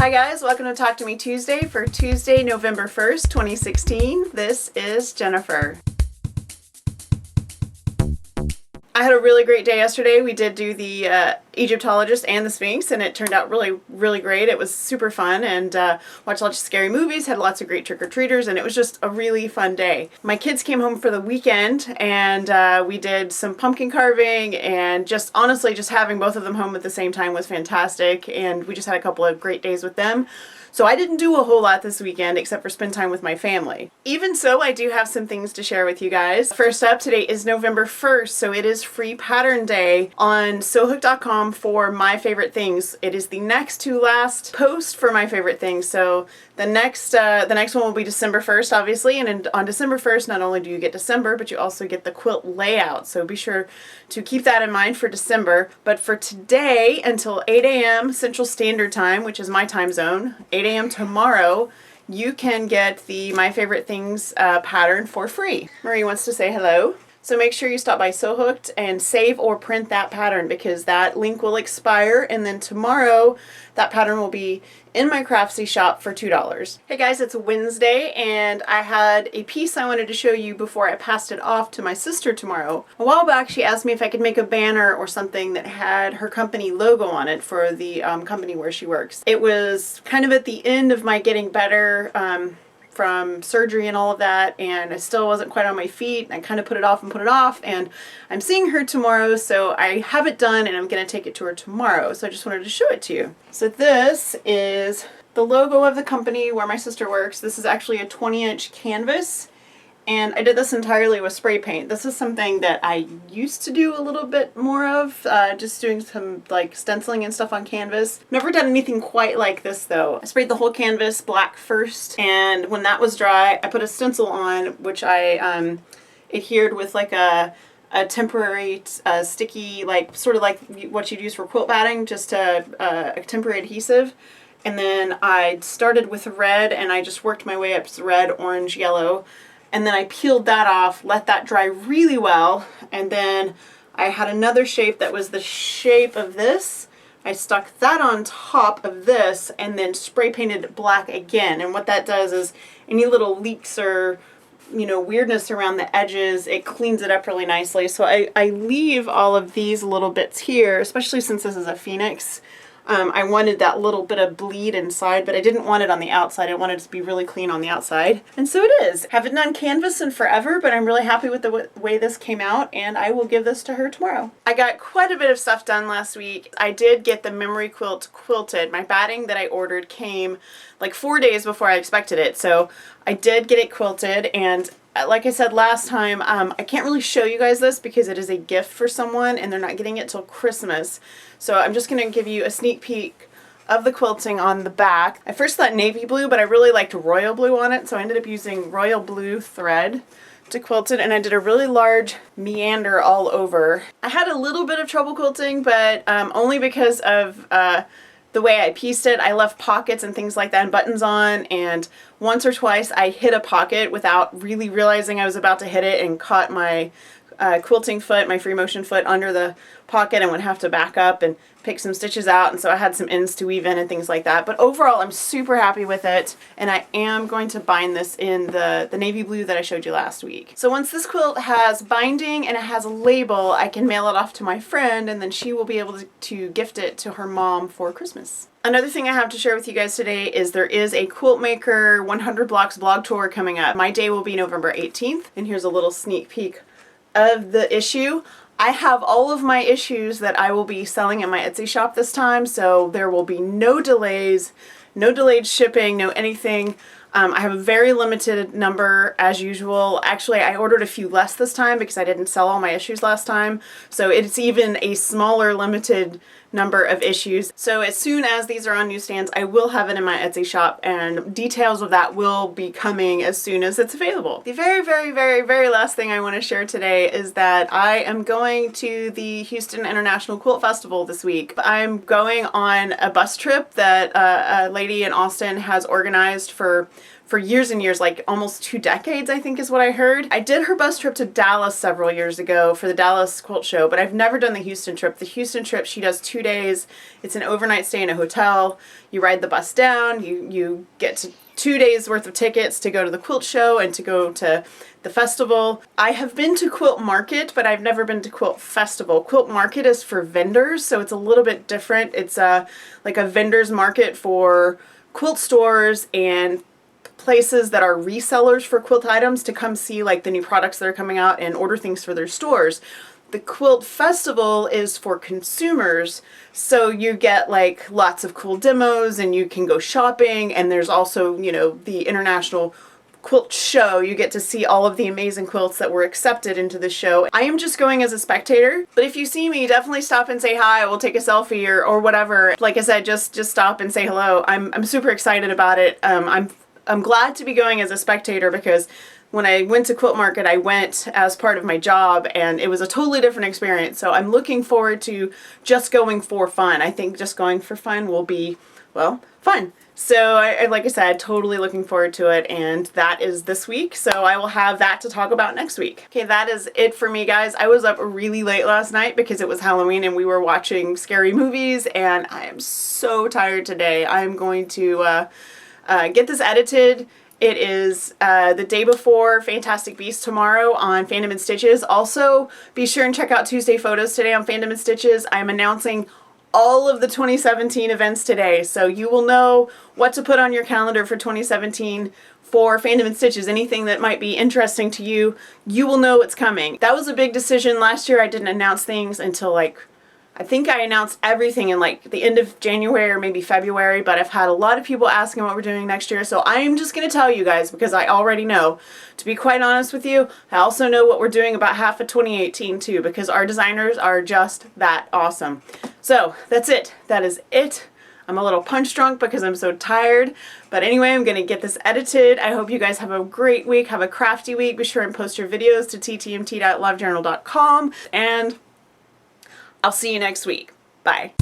Hi guys, welcome to Talk to Me Tuesday for Tuesday, November 1st, 2016. This is Jennifer. I had a really great day yesterday. We did do the Egyptologist and the Sphinx, and it turned out really great. It was super fun, and watched lots of scary movies, had lots of great trick-or-treaters, and it was just a really fun day. My kids came home for the weekend, and we did some pumpkin carving, and just honestly, just having both of them home at the same time was fantastic, and we just had a couple of great days with them. So I didn't do a whole lot this weekend except for spend time with my family. Even so, I do have some things to share with you guys. First up, today is November 1st, so it is Free Pattern Day on Sewhooked.com for my favorite things. It is the next to last post for my favorite things. So the next one will be December 1st, obviously, and on December 1st, not only do you get December, but you also get the quilt layout. So be sure to keep that in mind for December. But for today, until 8 a.m. Central Standard Time, which is my time zone, 8 a.m. tomorrow, you can get the My Favorite Things pattern for free. Marie wants to say hello. So make sure you stop by Sewhooked and save or print that pattern, because that link will expire, and then tomorrow that pattern will be in my Craftsy shop for $2. Hey guys, it's Wednesday, and I had a piece I wanted to show you before I passed it off to my sister tomorrow. A while back she asked me if I could make a banner or something that had her company logo on it for the company where she works. It was kind of at the end of my getting better from surgery and all of that, and I still wasn't quite on my feet. I kind of put it off, and I'm seeing her tomorrow, so I have it done and I'm going to take it to her tomorrow. So I just wanted to show it to you. So this is the logo of the company where my sister works. This is actually a 20-inch canvas, and I did this entirely with spray paint. This is something that I used to do a little bit more of, just doing some like stenciling and stuff on canvas. Never done anything quite like this though. I sprayed the whole canvas black first, and when that was dry, I put a stencil on, which I adhered with like a temporary sticky, like sort of like what you'd use for quilt batting, just a temporary adhesive. And then I started with red, and I just worked my way up to red, orange, yellow. And then I peeled that off, let that dry really well, and then I had another shape that was the shape of this. I stuck that on top of this and then spray painted it black again. And what that does is any little leaks or, you know, weirdness around the edges, it cleans it up really nicely. So I leave all of these little bits here, especially since this is a phoenix. I wanted that little bit of bleed inside, but I didn't want it on the outside. I wanted it to be really clean on the outside. And so it is. Haven't done canvas in forever, but I'm really happy with the way this came out, and I will give this to her tomorrow. I got quite a bit of stuff done last week. I did get the memory quilt quilted. My batting that I ordered came like 4 days before I expected it, so I did get it quilted, and like I said last time, I can't really show you guys this because it is a gift for someone and they're not getting it till Christmas. So I'm just going to give you a sneak peek of the quilting on the back. I first thought navy blue, but I really liked royal blue on it, so I ended up using royal blue thread to quilt it, and I did a really large meander all over. I had a little bit of trouble quilting, but only because of the way I pieced it. I left pockets and things like that and buttons on, and once or twice I hit a pocket without really realizing I was about to hit it and caught my quilting foot, my free motion foot, under the pocket and would have to back up and pick some stitches out, and so I had some ends to weave in and things like that. But overall, I'm super happy with it, and I am going to bind this in the navy blue that I showed you last week. So once this quilt has binding and it has a label, I can mail it off to my friend, and then she will be able to gift it to her mom for Christmas. Another thing I have to share with you guys today is there is a Quiltmaker 100 Blocks blog tour coming up. My day will be November 18th, and here's a little sneak peek of the issue. I have all of my issues that I will be selling at my Etsy shop this time, so there will be no delays, no delayed shipping, no anything. I have a very limited number as usual. Actually, I ordered a few less this time because I didn't sell all my issues last time, so it's even a smaller limited number of issues. So as soon as these are on newsstands, I will have it in my Etsy shop, and details of that will be coming as soon as it's available. The very last thing I want to share today is that I am going to the Houston International Quilt Festival this week. I'm going on a bus trip that a lady in Austin has organized for for years and years, like almost 2 decades, I think is what I heard. I did her bus trip to Dallas several years ago for the Dallas Quilt Show, but I've never done the Houston trip. The Houston trip, she does 2 days. It's an overnight stay in a hotel. You ride the bus down, you get to 2 days worth of tickets to go to the quilt show and to go to the festival. I have been to Quilt Market, but I've never been to Quilt Festival. Quilt Market is for vendors, so it's a little bit different. It's like a vendor's market for quilt stores and places that are resellers for quilt items to come see like the new products that are coming out and order things for their stores. The Quilt Festival is for consumers, so you get like lots of cool demos and you can go shopping, and there's also, you know, the International Quilt Show. You get to see all of the amazing quilts that were accepted into the show. I am just going as a spectator, but if you see me, definitely stop and say hi. We'll take a selfie or whatever. Like I said, just stop and say hello. I'm super excited about it. I'm glad to be going as a spectator because when I went to Quilt Market, I went as part of my job and it was a totally different experience. So I'm looking forward to just going for fun. I think just going for fun will be, well, fun. So like I said, totally looking forward to it, and that is this week. So I will have that to talk about next week. Okay, that is it for me, guys. I was up really late last night because it was Halloween and we were watching scary movies, and I am so tired today. I'm going to get this edited. It is the day before Fantastic Beasts tomorrow on Fandom and Stitches. Also, be sure and check out Tuesday Photos today on Fandom and Stitches. I'm announcing all of the 2017 events today, so you will know what to put on your calendar for 2017 for Fandom and Stitches. Anything that might be interesting to you, you will know it's coming. That was a big decision last year. I didn't announce things until like, I think I announced everything in like the end of January or maybe February, but I've had a lot of people asking what we're doing next year, so I am just going to tell you guys because I already know. To be quite honest with you, I also know what we're doing about half of 2018 too, because our designers are just that awesome. So that's it. That is it. I'm a little punch drunk because I'm so tired, but anyway, I'm going to get this edited. I hope you guys have a great week, have a crafty week. Be sure and post your videos to ttmt.lovejournal.com, and I'll see you next week. Bye.